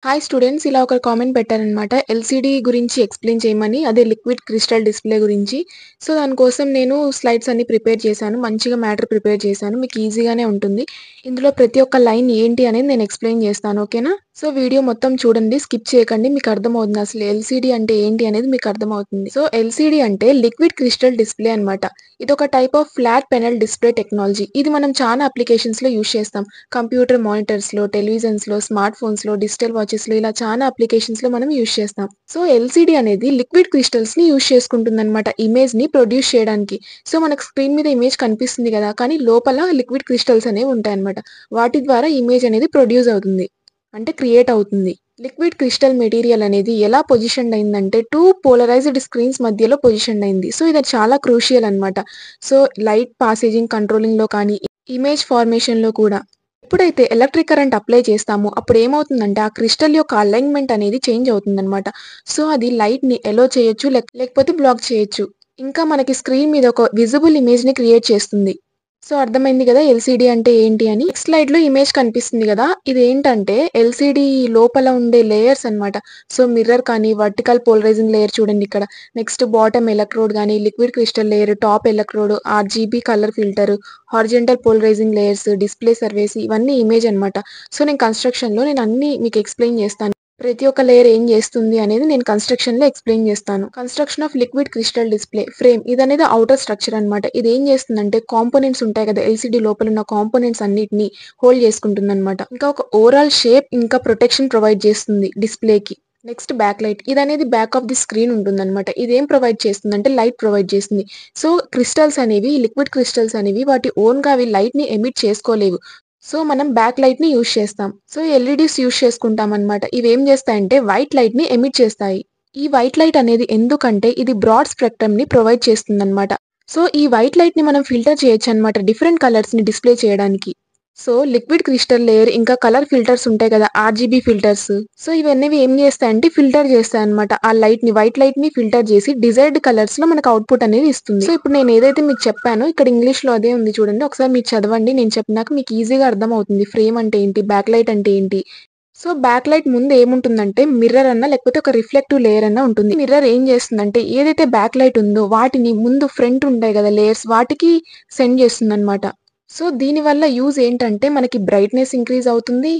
Hi students, ఇలా ఒక comment పెట్టారనమాట. ఎల్‌సీడీ గురించి ఎక్స్‌ప్లెయిన్ చేయమని. అదే లిక్విడ్ క్రిస్టల్ డిస్‌ప్లే గురించి. సో, దానికోసం నేను స్లైడ్స్ అన్నీ ప్రిపేర్ చేశాను. మంచిగా మ్యాటర్ ప్రిపేర్ చేశాను. మీకు ఈజీగానే ఉంటుంది. ఇందులో ప్రతి ఒక్క లైన్ ఏంటి అనేది నేను ఎక్స్‌ప్లెయిన్ చేస్తాను. ఓకేనా? సో, వీడియో మొత్తం చూడండి. స్కిప్ చేయకండి. మీకు అర్థమవుతుంది. అసలు ఎల్‌సీడీ అంటే ఏంటి అనేది మీకు అర్థమవుతుంది. సో, ఎల్‌సీడీ అంటే లిక్విడ్ క్రిస్టల్ డిస్‌ప్లే అనమాట. ఇదొక type of flat penal display technology. ఇది మనం చాలా అప్లికేషన్స్‌లో యూజ్ చేస్తాం. కంప్యూటర్ మానిటర్స్‌లో, టెలివిజన్స్‌లో, స్మార్ట్ ఫోన్స్‌లో, డిజిటల్ వాచెస్‌లో ఇలా చాలా అప్లికేషన్స్‌లో మనం యూజ్ చేస్తాం. సో, ఎల్‌సీడీ అనేది లిక్విడ్ క్రిస్టల్స్‌ని యూజ్ చేసుకుంటుందన్నమాట ఇమేజ్‌ని ప్రొడ్యూస్ చేయడానికి. సో, మనకు స్క్రీన్ మీద ఇమేజ్ కనిపిస్తుంది గదా! కానీ లోపల లిక్విడ్ క్రిస్టల్స్ అనేవి ఉంటాయన్నమాట. వాటి ద్వారా ఇమేజ్ అనేది ప్రొడ్యూస్ అవుతుంది. అంటే క్రియేట్ అవుతుంది. లిక్విడ్ క్రిస్టల్ మెటీరియల్ అనేది ఎలా పొజిషన్డ్ అయిందంటే 2 పోలరైజ్డ్ స్క్రీన్స్ మధ్యలో పొజిషన్డ్ అయింది. సో, ఇది చాలా క్రూషియల్ అన్నమాట. సో, లైట్ పాసేజింగ్ కంట్రోలింగ్‌లో కానీ, ఇమేజ్ ఫార్మేషన్‌లో కూడా. ఎప్పుడైతే ఎలక్ట్రిక్ కరెంట్ అప్లై చేస్తామో అప్పుడు ఏమవుతుందంటే ఆ క్రిస్టల్ యొక్క అలైన్‌మెంట్ అనేది చేంజ్ అవుతుందన్నమాట. సో, అది లైట్‌ని ఎలో చేయొచ్చు లేకపోతే బ్లాక్ చేయొచ్చు. ఇంకా మనకి స్క్రీన్ మీద ఒక విజిబుల్ ఇమేజ్‌ని క్రియేట్ చేస్తుంది. సో, అర్థమైంది గదా! ఎల్‌సీడీ అంటే ఏంటి అని. నెక్స్ట్ స్లైడ్‌లో ఇమేజ్ కనిపిస్తుంది గదా! ఇదేంటంటే ఎల్‌సీడీ లోపల ఉండే లేయర్స్ అన్నమాట. సో, మిర్రర్ కానీ, వర్టికల్ పోలరైజింగ్ లేయర్ చూడండి ఇక్కడ. నెక్స్ట్ బాటమ్ ఎలక్ట్రోడ్ గానీ, liquid crystal layer, top electrode, RGB colour filter, horizontal polarising layers, display surface ఇవన్నీ ఇమేజ్ అన్నమాట. సో, నేను అన్నీ మీకు ఎక్స్‌ప్లెయిన్ చేస్తాను. ప్రతి ఒక్క లేయర్ ఏం చేస్తుంది అనేది నేను కన్‌స్ట్రక్షన్‌లో ఎక్స్‌ప్లెయిన్ చేస్తాను. Construction of liquid crystal display frame ఇదనేది ఔటర్ స్ట్రక్చర్ అన్నమాట. ఇదేం చేస్తుందంటే కాంపోనెంట్స్ ఉంటాయి కదా! ఎల్‌సీడీ లోపల ఉన్న కాంపోనెంట్స్ అన్నిటిని హోల్డ్ చేసుకుంటుందన్నమాట. ఇంకా ఒక ఓవరాల్ షేప్ ఇంకా ప్రొటెక్షన్ ప్రొవైడ్ చేస్తుంది డిస్‌ప్లేకి. Next back light. ఇదనేది బ్యాక్ ఆఫ్ ది స్క్రీన్ ఉంటుందన్నమాట. ఇదేం ప్రొవైడ్ చేస్తుందంటే లైట్ ప్రొవైడ్ చేస్తుంది. సో, లిక్విడ్ క్రిస్టల్స్ అనేవి వాటి ఓన్‌గా అవి లైట్‌ని ఎమిట్ చేసుకోలేవు. సో, మనం బ్యాక్ లైట్‌ని యూజ్ చేస్తాం. సో, ఎల్‌ఈడీస్ యూజ్ చేసుకుంటామన్నమాట. ఇవేం చేస్తాయంటే వైట్ లైట్‌ని ఎమిట్ చేస్తాయి. ఈ వైట్ లైట్ అనేది ఎందుకంటే ఇది బ్రాడ్ స్పెక్ట్రమ్‌ని ప్రొవైడ్ చేస్తుందన్నమాట. సో, ఈ వైట్ లైట్‌ని మనం ఫిల్టర్ చేయొచ్చన్నమాట డిఫరెంట్ కలర్స్‌ని డిస్‌ప్లే చేయడానికి. సో, లిక్విడ్ క్రిస్టల్ లేయర్ ఇంకా కలర్ ఫిల్టర్స్ ఉంటాయి కదా! RGB filters. సో, ఇవన్నీవి ఏం చేస్తాయంటే ఫిల్టర్ చేస్తాయన్నమాట. ఆ వైట్ లైట్‌ని ఫిల్టర్ చేసి డిజైర్డ్ కలర్స్‌లో మనకు అవుట్‌పుట్ అనేది ఇస్తుంది. సో, ఇప్పుడు నేను ఏదైతే మీకు చెప్పానో ఇక్కడ ఇంగ్లీష్‌లో అదే ఉంది చూడండి. ఒకసారి మీరు చదవండి. నేను చెప్పినాక మీకు ఈజీగా అర్థమవుతుంది. ఫ్రేమ్ అంటే ఏంటి? బ్యాక్ లైట్ అంటే ఏంటి? సో, బ్యాక్ లైట్ ముందు ఏముంటుందంటే మిర్రర్ అన్నా లేకపోతే ఒక రిఫ్లెక్టివ్ లేయర్ అన్నా ఉంటుంది. మిర్రర్ ఏం చేస్తుందంటే ఏదైతే బ్యాక్ లైట్ ఉందో వాటిని ముందు ఫ్రంట్ ఉంటాయి కదా లేయర్స్ వాటికి సెండ్ చేస్తుందన్నమాట. సో, దీనివల్ల యూజ్ ఏంటంటే మనకి బ్రైట్‌నెస్ ఇంక్రీజ్ అవుతుంది.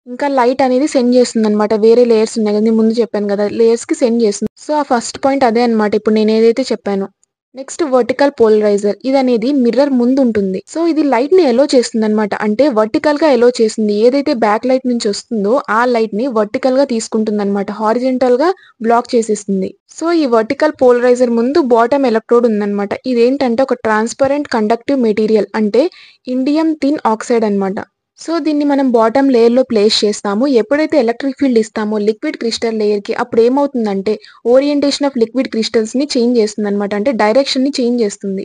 ఇంకా లైట్ అనేది సెండ్ చేస్తుందన్నమాట. వేరే లేయర్స్ ఉన్నాయి కదా! నేను ముందు చెప్పాను కదా! లేయర్స్‌కి సెండ్ చేస్తుంది. సో, ఆ ఫస్ట్ పాయింట్ అదే అన్నమాట. ఇప్పుడు నేనేదైతే చెప్పానో. Next vertical polarizer. ఇదనేది మిర్రర్ ముందుంటుంది. సో, ఇది లైట్‌ని ఎలో చేస్తుందన్నమాట. అంటే వర్టికల్‌గా ఎలో చేస్తుంది. ఏదైతే బ్యాక్ లైట్ నుంచి వస్తుందో ఆ లైట్‌ని వర్టికల్‌గా తీసుకుంటుందన్నమాట. హారిజాంటల్‌గా బ్లాక్ చేసేస్తుంది. సో, ఈ వర్టికల్ పోలరైజర్ ముందు బాటమ్ ఎలక్ట్రోడ్ ఉందన్నమాట. ఇదేంటంటే ఒక ట్రాన్స్‌పరెంట్ కండక్టివ్ మెటీరియల్ అంటే ఇండియం టిన్ ఆక్సైడ్ అన్నమాట. సో, దీన్ని మనం బాటమ్ లేయర్‌లో ప్లేస్ చేస్తాము. ఎప్పుడైతే ఎలక్ట్రిక్ ఫీల్డ్ ఇస్తామో లిక్విడ్ క్రిస్టల్ లేయర్‌కి అప్పుడేమవుతుందంటే ఓరియంటేషన్ ఆఫ్ లిక్విడ్ క్రిస్టల్స్‌ని చేంజ్ చేస్తుందన్నమాట. అంటే డైరెక్షన్‌ని చేంజ్ చేస్తుంది.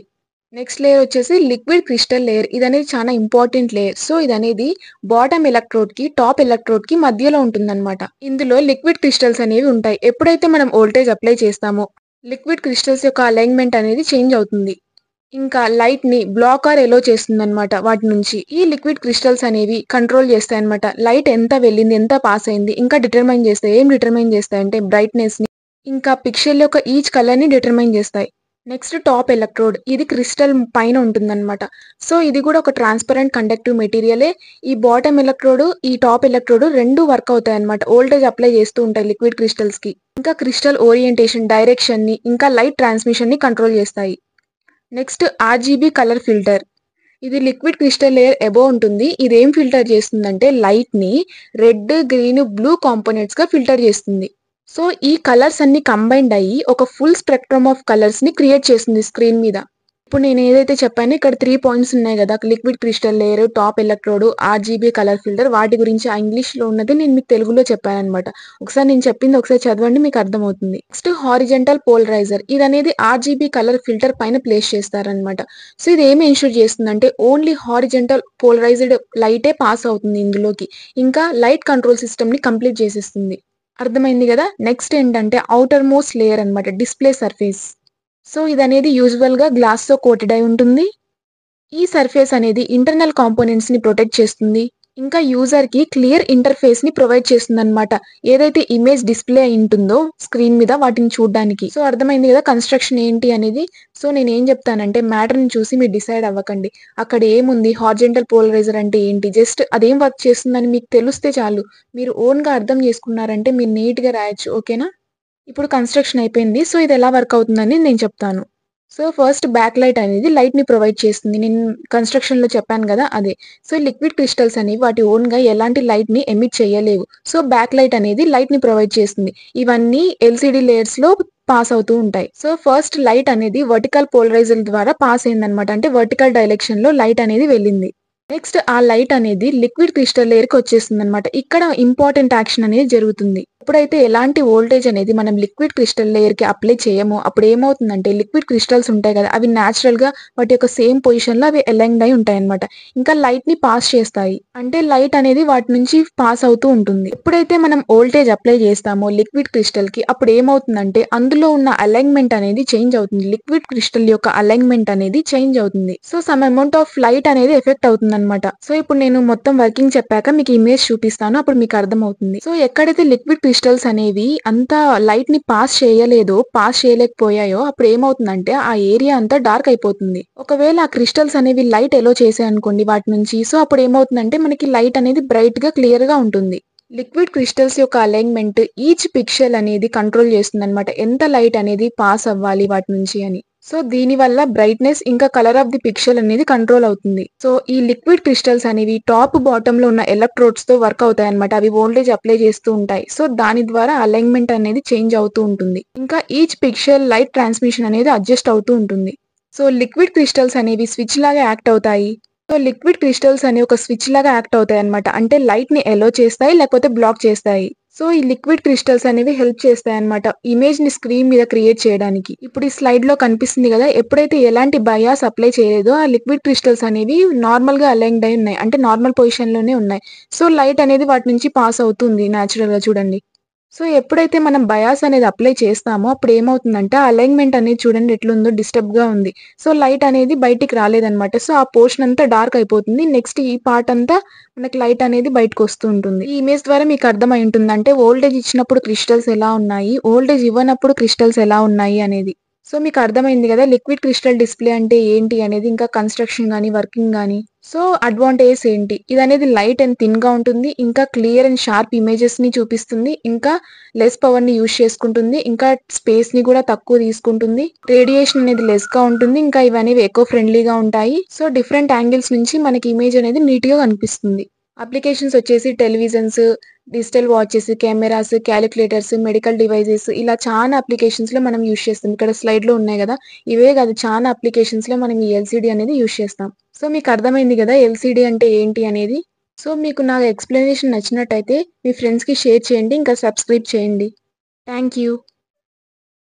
నెక్స్ట్ లేయర్ వచ్చేసి లిక్విడ్ క్రిస్టల్ లేయర్. ఇదనేది చాలా ఇంపార్టెంట్ లేయర్. సో, ఇదనేది బాటమ్ ఎలక్ట్రోడ్‌కి, టాప్ ఎలక్ట్రోడ్‌కి మధ్యలో ఉంటుందన్నమాట. ఇందులో లిక్విడ్ క్రిస్టల్స్ అనేవి ఉంటాయి. ఎప్పుడైతే మనం వోల్టేజ్ అప్లై చేస్తామో లిక్విడ్ క్రిస్టల్స్ యొక్క అలైన్‌మెంట్ అనేది చేంజ్ అవుతుంది. ఇంకా లైట్‌ని బ్లాక్ ఆర్ ఎలో చేస్తుందన్నమాట వాటి నుంచి. ఈ లిక్విడ్ క్రిస్టల్స్ అనేవి కంట్రోల్ చేస్తాయన్నమాట. లైట్ ఎంత వెళ్ళింది, ఎంత పాస్ అయింది, ఇంకా డిటర్మైన్ చేస్తాయి. ఏం డిటర్మైన్ చేస్తాయంటే బ్రైట్‌నెస్‌ని, ఇంకా పిక్సెల్ యొక్క ఈచ్ కలర్‌ని డిటర్మైన్ చేస్తాయి. Next top electrode. ఇది క్రిస్టల్ పైన ఉంటుందన్నమాట. సో, ఇది కూడా ఒక ట్రాన్స్‌పరెంట్ కండక్టివ్ మెటీరియలే. ఈ బాటమ్ ఎలక్ట్రోడ్, ఈ టాప్ ఎలక్ట్రోడ్ 2 వర్క్ అవుతాయన్నమాట. వోల్టేజ్ అప్లై చేస్తూ ఉంటాయి లిక్విడ్ క్రిస్టల్స్‌కి. ఇంకా క్రిస్టల్ ఓరియంటేషన్, డైరెక్షన్‌ని, ఇంకా లైట్ ట్రాన్స్‌మిషన్‌ని కంట్రోల్ చేస్తాయి. Next RGB colour filter. ఇది లిక్విడ్ క్రిస్టల్ లేయర్ అబోవ్ ఉంటుంది. ఇదేం ఫిల్టర్ చేస్తుందంటే లైట్‌ని రెడ్, గ్రీన్, బ్లూ కాంపోనెంట్స్‌గా ఫిల్టర్ చేస్తుంది. సో, ఈ కలర్స్ అన్నీ కంబైన్డ్ అయ్యి ఒక ఫుల్ స్పెక్ట్రమ్ ఆఫ్ కలర్స్‌ని క్రియేట్ చేస్తుంది స్క్రీన్ మీద. ఇప్పుడు నేను ఏదైతే చెప్పానో ఇక్కడ 3 పాయింట్స్ ఉన్నాయి గదా! Liquid crystal layer, top electrode, RGB colour filter వాటి గురించి ఆ ఇంగ్లీష్‌లో ఉన్నది నేను మీకు తెలుగులో చెప్పానన్నమాట. ఒకసారి నేను చెప్పింది ఒకసారి చదవండి మీకు అర్థమవుతుంది. Next horizontal polarizer. ఇదనేది ఆర్‌జీబీ కలర్ ఫిల్టర్ పైన ప్లేస్ చేస్తారన్నమాట. సో, ఇది ఏమి ఎన్‌ష్యూర్ చేస్తుందంటే ఓన్లీ హారిజాంటల్ పోలరైజ్డ్ లైటే పాస్ అవుతుంది ఇందులోకి. ఇంకా లైట్ కంట్రోల్ సిస్టమ్‌ని కంప్లీట్ చేసేస్తుంది. అర్థమైంది గదా! నెక్స్ట్ ఏంటంటే ఔటర్ మోస్ట్ లేయర్ అన్నమాట డిస్‌ప్లే సర్ఫేస్. సో, ఇదనేది యూజువల్‌గా గ్లాస్‌తో కోటెడ్ అయి ఉంటుంది. ఈ సర్ఫేస్ అనేది ఇంటర్నల్ కాంపోనెంట్స్‌ని ప్రొటెక్ట్ చేస్తుంది. ఇంకా యూజర్‌కి క్లియర్ ఇంటర్‌ఫేస్‌ని ప్రొవైడ్ చేస్తుందన్నమాట. ఏదైతే ఇమేజ్ డిస్‌ప్లే అయ్యుంటుందో స్క్రీన్ మీద వాటిని చూడ్డానికి. సో, అర్థమైంది గదా! కన్‌స్ట్రక్షన్ ఏంటి అనేది. సో, నేనేం జెప్తానంటే మ్యాటర్‌ని చూసి మీరు డిసైడ్ అవ్వకండి. అక్కడ ఏముంది హారిజాంటల్ పోలరైజర్ అంటే ఏంటి? జస్ట్ అదేం వర్క్ చేస్తుందని మీకు తెలిస్తే చాలు. మీరు ఓన్‌గా అర్థం చేసుకున్నారంటే మీరు నీట్‌గా రాయొచ్చు. ఓకేనా? ఇప్పుడు కన్‌స్ట్రక్షన్ అయిపోయింది. సో, ఇదెలా వర్క్ అవుతుందని నేను చెప్తాను. సో, ఫస్ట్ బ్యాక్ లైట్ అనేది లైట్‌ని ప్రొవైడ్ చేస్తుంది. నేను కన్‌స్ట్రక్షన్‌లో చెప్పాను గదా! అదే. సో, లిక్విడ్ క్రిస్టల్స్ అనేవి వాటి ఓన్‌గా ఎలాంటి లైట్‌ని ఎమిట్ చేయలేవు. సో, బ్యాక్ లైట్ అనేది లైట్‌ని ప్రొవైడ్ చేస్తుంది. ఇవన్నీ ఎల్‌సీడీ లేయర్స్‌లో పాస్ అవుతూ ఉంటాయి. సో, ఫస్ట్ లైట్ అనేది వర్టికల్ పోలరైజర్ ద్వారా పాస్ అయిందన్నమాట. అంటే వర్టికల్ డైరెక్షన్‌లో లైట్ అనేది వెళ్ళింది. నెక్స్ట్ ఆ లైట్ అనేది లిక్విడ్ క్రిస్టల్ లేయర్‌కి వచ్చేస్తుందన్నమాట. ఇక్కడ ఇంపార్టెంట్ యాక్షన్ అనేది జరుగుతుంది. ఎప్పుడైతే ఎలాంటి వోల్టేజ్ అనేది మనం లిక్విడ్ క్రిస్టల్ లేయర్‌కి అప్లై చేయమో అప్పుడు ఏమవుతుందంటే లిక్విడ్ క్రిస్టల్స్ ఉంటాయి కదా! అవి నేచురల్‌గా వాటి యొక్క సేమ్ పొజిషన్‌లో అవి అలైన్డ్ అయి ఉంటాయన్నమాట. ఇంకా లైట్‌ని పాస్ చేస్తాయి. అంటే లైట్ అనేది వాటి నుంచి పాస్ అవుతూ ఉంటుంది. ఎప్పుడైతే మనం వోల్టేజ్ అప్లై చేస్తామో లిక్విడ్ క్రిస్టల్‌కి అప్పుడు ఏమవుతుందంటే అందులో ఉన్న అలైన్‌మెంట్ అనేది చేంజ్ అవుతుంది. లిక్విడ్ క్రిస్టల్ యొక్క అలైన్‌మెంట్ అనేది చేంజ్ అవుతుంది. So, some amount of light అనేది ఎఫెక్ట్ అవుతుందన్నమాట. సో, ఇప్పుడు నేను మొత్తం వర్కింగ్ చెప్పాక మీకు ఇమేజ్ చూపిస్తాను. అప్పుడు మీకు అర్థమవుతుంది. సో, ఎక్కడైతే లిక్విడ్ క్రిస్టల్స్ అనేవి అంత లైట్‌ని పాస్ చేయలేకపోయాయో అప్పుడు ఏమవుతుందంటే ఆ ఏరియా అంతా డార్క్ అయిపోతుంది. ఒకవేళ ఆ క్రిస్టల్స్ అనేవి లైట్ ఎలో చేసాయనుకోండి వాటి నుంచి సో, అప్పుడు ఏమవుతుందంటే మనకి లైట్ అనేది బ్రైట్‌గా, క్లియర్‌గా ఉంటుంది. లిక్విడ్ క్రిస్టల్స్ యొక్క అలైన్‌మెంట్ ఈచ్ పిక్సెల్ అనేది కంట్రోల్ చేస్తుందన్నమాట. ఎంత లైట్ అనేది పాస్ అవ్వాలి వాటి నుంచి అని. సో, దీనివల్ల బ్రైట్‌నెస్ ఇంకా కలర్ ఆఫ్ ది పిక్సెల్ అనేది కంట్రోల్ అవుతుంది. సో, ఈ లిక్విడ్ క్రిస్టల్స్ అనేవి టాప్, బాటమ్‌లో ఉన్న ఎలక్ట్రోడ్స్‌తో వర్క్ అవుతాయన్నమాట. అవి వోల్టేజ్ అప్లై చేస్తూ ఉంటాయి. సో, దాని ద్వారా అలైన్‌మెంట్ అనేది చేంజ్ అవుతూ ఉంటుంది. ఇంకా ఈచ్ పిక్సెల్ లైట్ ట్రాన్స్‌మిషన్ అనేది అడ్జస్ట్ అవుతూ ఉంటుంది. సో, లిక్విడ్ క్రిస్టల్స్ అనేవి స్విచ్ లాగా యాక్ట్ అవుతాయి. సో, లిక్విడ్ క్రిస్టల్స్ అనేవి ఒక స్విచ్ లాగా యాక్ట్ అవుతాయన్నమాట. అంటే లైట్‌ని ఎలో చేస్తాయి, లేకపోతే బ్లాక్ చేస్తాయి. సో, ఈ లిక్విడ్ క్రిస్టల్స్ అనేవి హెల్ప్ చేస్తాయన్నమాట. ఇమేజ్‌ని స్క్రీన్ మీద క్రియేట్ చేయడానికి. ఇప్పుడు ఈ స్లైడ్‌లో కనిపిస్తుంది గదా! ఎప్పుడైతే ఎలాంటి బయాస్ అప్లై చేయలేదో ఆ లిక్విడ్ క్రిస్టల్స్ అనేవి నార్మల్‌గా అలైన్డ్ అయి ఉన్నాయి. అంటే నార్మల్ పొజిషన్‌లోనే ఉన్నాయి. సో, లైట్ అనేది వాటి నుంచి పాస్ అవుతుంది నేచురల్‌గా చూడండి. సో, ఎప్పుడైతే మనం బయాస్ అనేది అప్లై చేస్తామో అప్పుడేమవుతుందంటే, ఆ అలైన్‌మెంట్ అనేది చూడండి ఎట్లుందో డిస్టర్బ్‌గా ఉంది. సో, లైట్ అనేది బయటికి రాలేదనమాట. సో, ఆ పోర్షన్ అంతా డార్క్ అయిపోతుంది. నెక్స్ట్ ఈ పార్ట్ అంతా మనకి లైట్ అనేది బయటకొస్తూ ఉంటుంది. ఈ ఇమేజ్ ద్వారా మీకు అర్థమై ఉంటుంది. అంటే వోల్టేజ్ ఇచ్చినప్పుడు క్రిస్టల్స్ ఎలా ఉన్నాయి, వోల్టేజ్ ఇవ్వనప్పుడు క్రిస్టల్స్ ఎలా ఉన్నాయి అనేది. సో, మీకు అర్థమైంది గదా! లిక్విడ్ క్రిస్టల్ డిస్‌ప్లే అంటే ఏంటి అనేది, ఇంకా కన్‌స్ట్రక్షన్ గాని, వర్కింగ్ గాని. సో, అడ్వాంటేజెస్ ఏంటి? ఇదనేది లైట్ అండ్ థిన్‌గా ఉంటుంది. ఇంకా క్లియర్ అండ్ షార్ప్ ఇమేజెస్‌ని చూపిస్తుంది. ఇంకా లెస్ పవర్‌ని యూజ్ చేసుకుంటుంది. ఇంకా స్పేస్‌ని కూడా తక్కువ తీసుకుంటుంది. రేడియేషన్ అనేది లెస్‌గా ఉంటుంది. ఇంకా ఇవనేవి ఎకో ఫ్రెండ్లీగా ఉంటాయి. సో, డిఫరెంట్ యాంగిల్స్ నుంచి మనకి ఇమేజ్ అనేది నీట్‌గా కనిపిస్తుంది. అప్లికేషన్స్ వచ్చేసి televisions, digital watches, cameras, calculators, medical devices ఇలా చాలా అప్లికేషన్స్‌లో మనం యూజ్ చేస్తాం. ఇక్కడ స్లైడ్‌లో ఉన్నాయి గదా! ఇవే కాదు చాలా అప్లికేషన్స్‌లో మనం ఈ ఎల్‌సీడీ అనేది యూజ్ చేస్తాం. సో, మీకు అర్థమైంది గదా! ఎల్‌సీడీ అంటే ఏంటి అనేది. సో, మీకు నా ఎక్స్‌ప్లనేషన్ నచ్చినట్టయితే మీ ఫ్రెండ్స్‌కి షేర్ చేయండి. ఇంకా సబ్స్క్రైబ్ చేయండి. Thank you.